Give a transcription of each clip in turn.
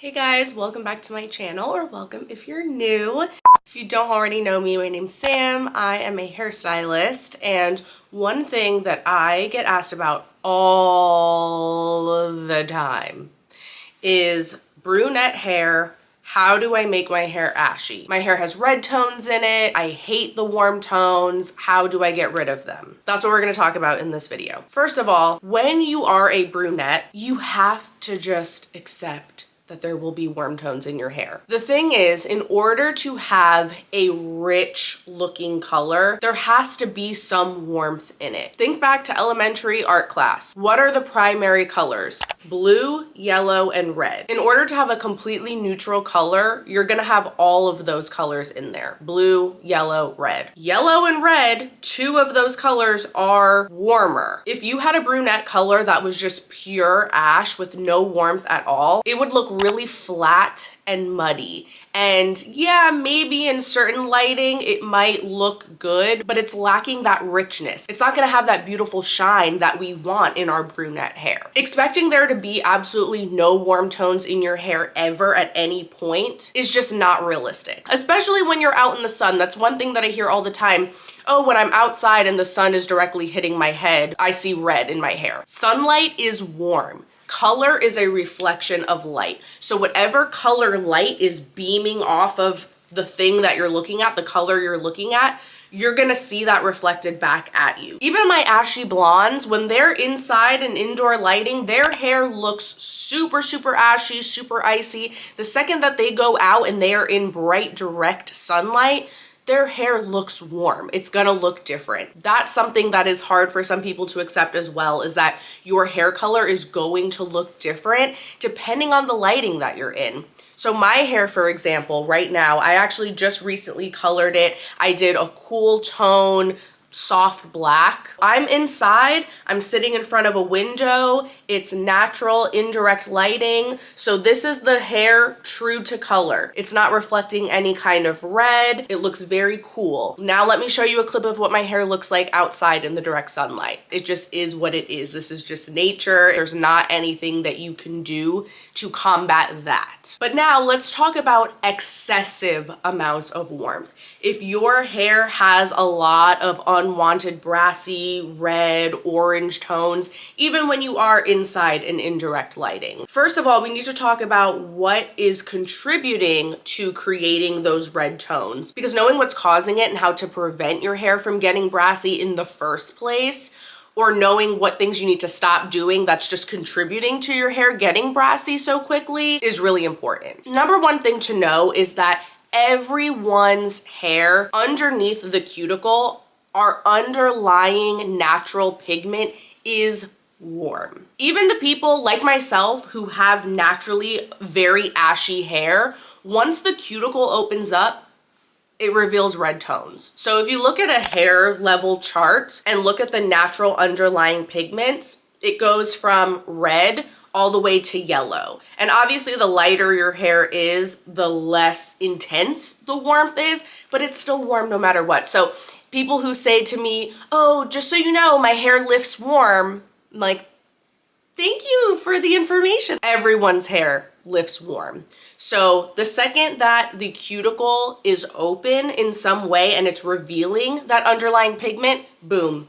Hey guys, welcome back to my channel, or welcome if you're new. If you don't already know me, my name's Sam. I am a hairstylist, and one thing that I get asked about all the time is brunette hair. How do I make my hair ashy? My hair has red tones in it. I hate the warm tones. How do I get rid of them? That's what we're gonna talk about in this video. First of all, when you are a brunette, you have to just accept that there will be warm tones in your hair. The thing is, in order to have a rich looking color, there has to be some warmth in it. Think back to elementary art class. What are the primary colors? Blue, yellow, and red. In order to have a completely neutral color, you're gonna have all of those colors in there. Blue, yellow, red. Yellow and red, two of those colors are warmer. If you had a brunette color that was just pure ash with no warmth at all, it would look really flat and muddy. And yeah, maybe in certain lighting it might look good, but it's lacking that richness. It's not gonna have that beautiful shine that we want in our brunette hair. Expecting there to be absolutely no warm tones in your hair ever at any point is just not realistic. Especially when you're out in the sun. That's one thing that I hear all the time. Oh, when I'm outside and the sun is directly hitting my head, I see red in my hair. Sunlight is warm. Color is a reflection of light. So whatever color light is beaming off of the thing that you're looking at, the color you're looking at, you're gonna see that reflected back at you. Even my ashy blondes, when they're inside and indoor lighting, their hair looks super, super ashy, super icy. The second that they go out and they are in bright, direct sunlight, their hair looks warm. It's gonna look different. That's something that is hard for some people to accept as well, is that your hair color is going to look different depending on the lighting that you're in. So my hair, for example, right now, I actually just recently colored it. I did a cool tone, soft black. I'm inside, I'm sitting in front of a window. It's natural, indirect lighting. So this is the hair true to color. It's not reflecting any kind of red. It looks very cool. Now let me show you a clip of what my hair looks like outside in the direct sunlight. It just is what it is. This is just nature. There's not anything that you can do to combat that. But now let's talk about excessive amounts of warmth. If your hair has a lot of unwanted brassy, red, orange tones, even when you are inside in indirect lighting. First of all, we need to talk about what is contributing to creating those red tones, because knowing what's causing it and how to prevent your hair from getting brassy in the first place, or knowing what things you need to stop doing that's just contributing to your hair getting brassy so quickly, is really important. Number one thing to know is that everyone's hair underneath the cuticle, our underlying natural pigment is warm. Even the people like myself who have naturally very ashy hair, once the cuticle opens up, it reveals red tones. So if you look at a hair level chart and look at the natural underlying pigments, it goes from red all the way to yellow. And obviously the lighter your hair is, the less intense the warmth is, but it's still warm no matter what. So people who say to me, oh, just so you know, my hair lifts warm, I'm like, thank you for the information. Everyone's hair lifts warm. So the second that the cuticle is open in some way and it's revealing that underlying pigment, boom,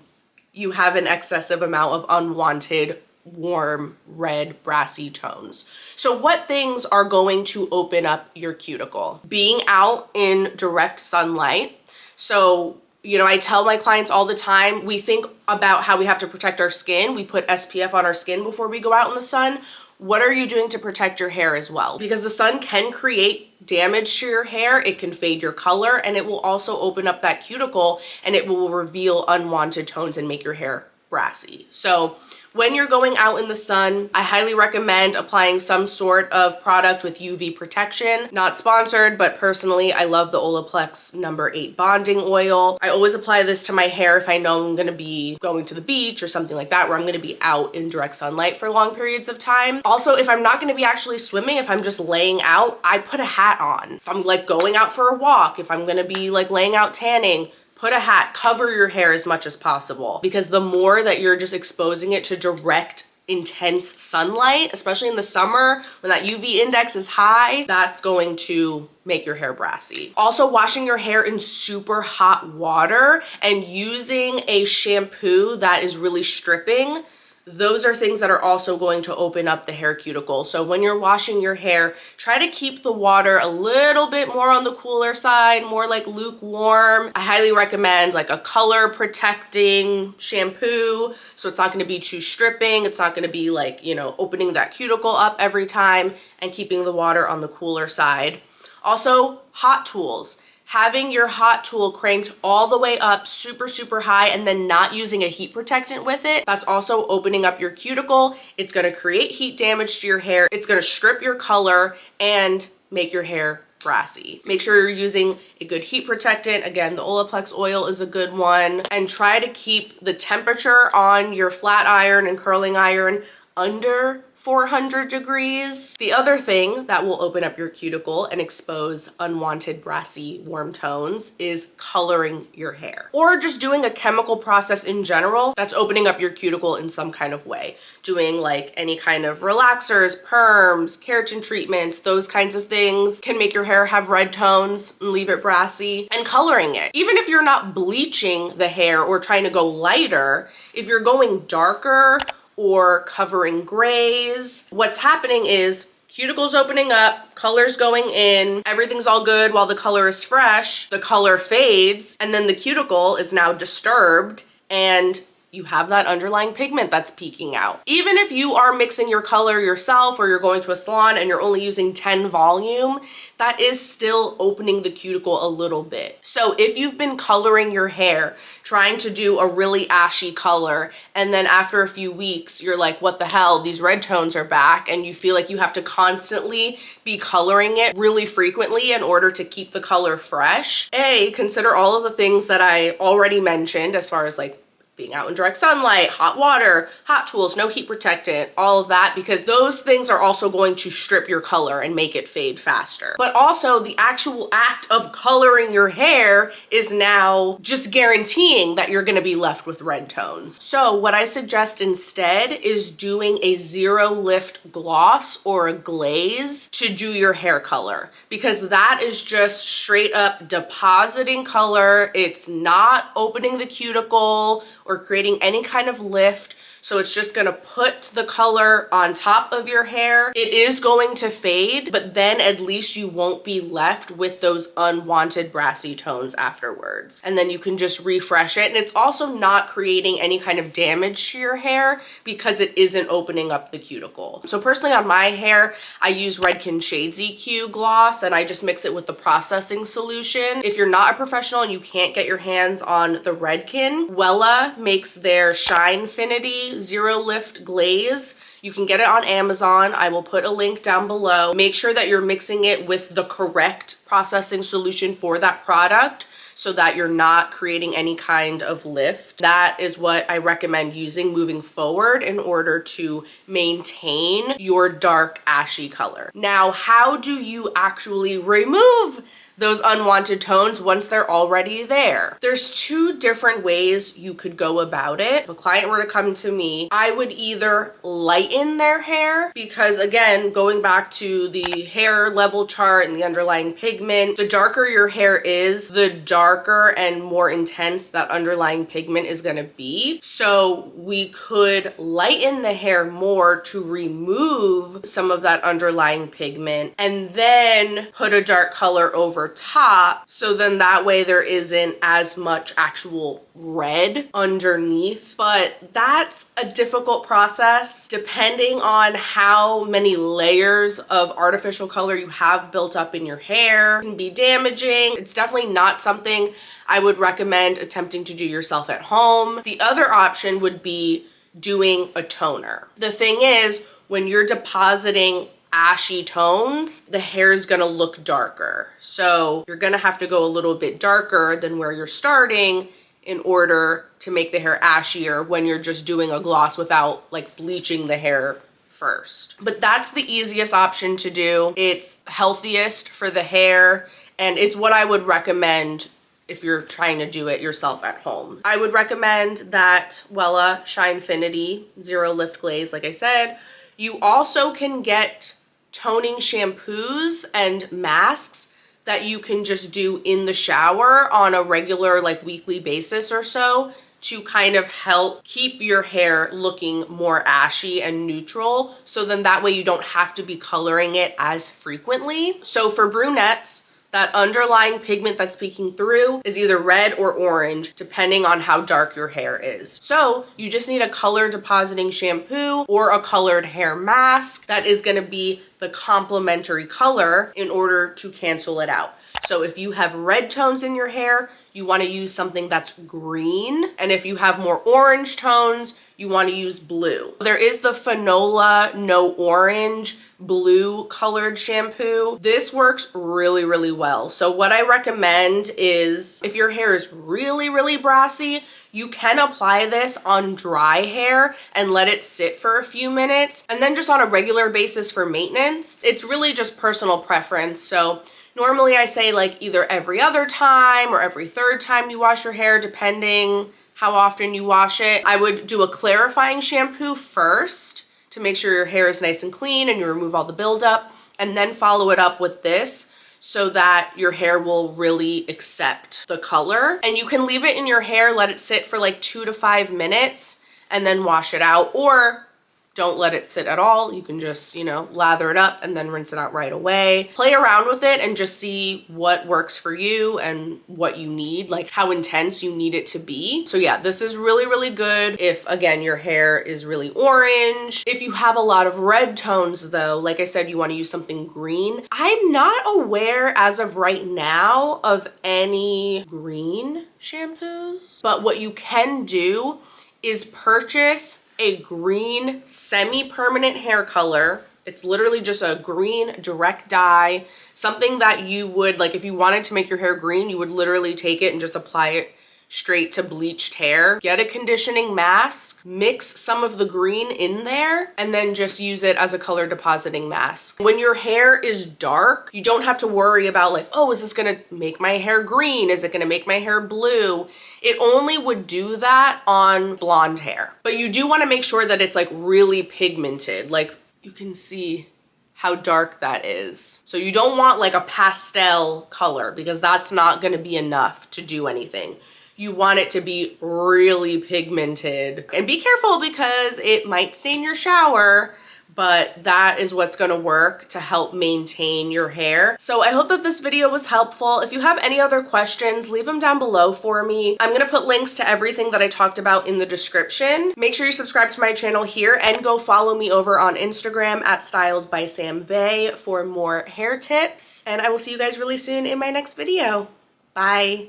you have an excessive amount of unwanted warm red brassy tones. So what things are going to open up your cuticle? Being out in direct sunlight. So you know, I tell my clients all the time, we think about how we have to protect our skin. We put SPF on our skin before we go out in the sun. What are you doing to protect your hair as well? Because the sun can create damage to your hair. It can fade your color, and it will also open up that cuticle, and it will reveal unwanted tones and make your hair brassy. So when you're going out in the sun, I highly recommend applying some sort of product with UV protection. Not sponsored, but personally, I love the Olaplex No. 8 bonding oil. I always apply this to my hair if I know I'm gonna be going to the beach or something like that, where I'm gonna be out in direct sunlight for long periods of time. Also, if I'm not gonna be actually swimming, if I'm just laying out, I put a hat on. If I'm like going out for a walk, if I'm gonna be like laying out tanning, put a hat, cover your hair as much as possible, because the more that you're just exposing it to direct intense sunlight, especially in the summer when that UV index is high, that's going to make your hair brassy. Also, washing your hair in super hot water and using a shampoo that is really stripping, those are things that are also going to open up the hair cuticle. So when you're washing your hair, try to keep the water a little bit more on the cooler side, more like lukewarm. I highly recommend like a color protecting shampoo, so it's not going to be too stripping. It's not going to be like, you know, opening that cuticle up every time, and keeping the water on the cooler side. Also, hot tools. Having your hot tool cranked all the way up super, super high and then not using a heat protectant with it, that's also opening up your cuticle. It's gonna create heat damage to your hair. It's gonna strip your color and make your hair brassy. Make sure you're using a good heat protectant. Again, the Olaplex oil is a good one. And try to keep the temperature on your flat iron and curling iron under 400 degrees. The other thing that will open up your cuticle and expose unwanted brassy warm tones is coloring your hair, or just doing a chemical process in general that's opening up your cuticle in some kind of way. Doing like any kind of relaxers, perms, keratin treatments, those kinds of things can make your hair have red tones and leave it brassy. And coloring it, even if you're not bleaching the hair or trying to go lighter, if you're going darker or covering grays, what's happening is cuticle's opening up, color's going in, everything's all good while the color is fresh, the color fades, and then the cuticle is now disturbed and you have that underlying pigment that's peeking out. Even if you are mixing your color yourself or you're going to a salon and you're only using 10 volume, that is still opening the cuticle a little bit. So if you've been coloring your hair, trying to do a really ashy color, and then after a few weeks, you're like, what the hell, these red tones are back, and you feel like you have to constantly be coloring it really frequently in order to keep the color fresh, consider all of the things that I already mentioned as far as like being out in direct sunlight, hot water, hot tools, no heat protectant, all of that, because those things are also going to strip your color and make it fade faster. But also the actual act of coloring your hair is now just guaranteeing that you're gonna be left with red tones. So what I suggest instead is doing a zero lift gloss or a glaze to do your hair color, because that is just straight up depositing color. It's not opening the cuticle or creating any kind of lift. So it's just gonna put the color on top of your hair. It is going to fade, but then at least you won't be left with those unwanted brassy tones afterwards. And then you can just refresh it. And it's also not creating any kind of damage to your hair because it isn't opening up the cuticle. So personally on my hair, I use Redken Shades EQ gloss and I just mix it with the processing solution. If you're not a professional and you can't get your hands on the Redken, Wella makes their Shinefinity Zero Lift Glaze. You can get it on Amazon. I will put a link down below. Make sure that you're mixing it with the correct processing solution for that product so that you're not creating any kind of lift. That is what I recommend using moving forward in order to maintain your dark ashy color. Now, how do you actually remove those unwanted tones once they're already there? There's two different ways you could go about it. If a client were to come to me, I would either lighten their hair, because again, going back to the hair level chart and the underlying pigment, the darker your hair is, the darker and more intense that underlying pigment is gonna be. So we could lighten the hair more to remove some of that underlying pigment and then put a dark color over top, so then that way there isn't as much actual red underneath. But that's a difficult process depending on how many layers of artificial color you have built up in your hair. It can be damaging. It's definitely not something I would recommend attempting to do yourself at home. The other option would be doing a toner. The thing is, when you're depositing ashy tones, the hair is gonna look darker. So you're gonna have to go a little bit darker than where you're starting in order to make the hair ashier when you're just doing a gloss without like bleaching the hair first. But that's the easiest option to do. It's healthiest for the hair and it's what I would recommend if you're trying to do it yourself at home. I would recommend that Wella Shinefinity Zero Lift Glaze, like I said. You also can get toning shampoos and masks that you can just do in the shower on a regular, like weekly basis or so, to kind of help keep your hair looking more ashy and neutral. So then that way you don't have to be coloring it as frequently. So for brunettes, that underlying pigment that's peeking through is either red or orange, depending on how dark your hair is. So you just need a color depositing shampoo or a colored hair mask that is gonna be the complementary color in order to cancel it out. So if you have red tones in your hair, you want to use something that's green. And if you have more orange tones, you want to use blue. There is the Fanola No Orange blue colored shampoo. This works really, really well. So what I recommend is if your hair is really, really brassy, you can apply this on dry hair and let it sit for a few minutes. And then just on a regular basis for maintenance, it's really just personal preference. So normally I say like either every other time or every third time you wash your hair, depending how often you wash it. I would do a clarifying shampoo first to make sure your hair is nice and clean and you remove all the buildup, and then follow it up with this so that your hair will really accept the color. And you can leave it in your hair, let it sit for like 2 to 5 minutes and then wash it out, or don't let it sit at all. You can just, you know, lather it up and then rinse it out right away. Play around with it and just see what works for you and what you need, like how intense you need it to be. So yeah, this is really, really good if, again, your hair is really orange. If you have a lot of red tones though, like I said, you want to use something green. I'm not aware as of right now of any green shampoos, but what you can do is purchase a green semi-permanent hair color. It's literally just a green direct dye, something that you would, like if you wanted to make your hair green, you would literally take it and just apply it straight to bleached hair. Get a conditioning mask, mix some of the green in there, and then just use it as a color depositing mask. When your hair is dark, you don't have to worry about like, oh, is this gonna make my hair green? Is it gonna make my hair blue? It only would do that on blonde hair. But you do wanna make sure that it's like really pigmented. Like you can see how dark that is. So you don't want like a pastel color because that's not gonna be enough to do anything. You want it to be really pigmented. And be careful because it might stain your shower, but that is what's gonna work to help maintain your hair. So I hope that this video was helpful. If you have any other questions, leave them down below for me. I'm gonna put links to everything that I talked about in the description. Make sure you subscribe to my channel here and go follow me over on Instagram at @styledbysamvay for more hair tips. And I will see you guys really soon in my next video. Bye.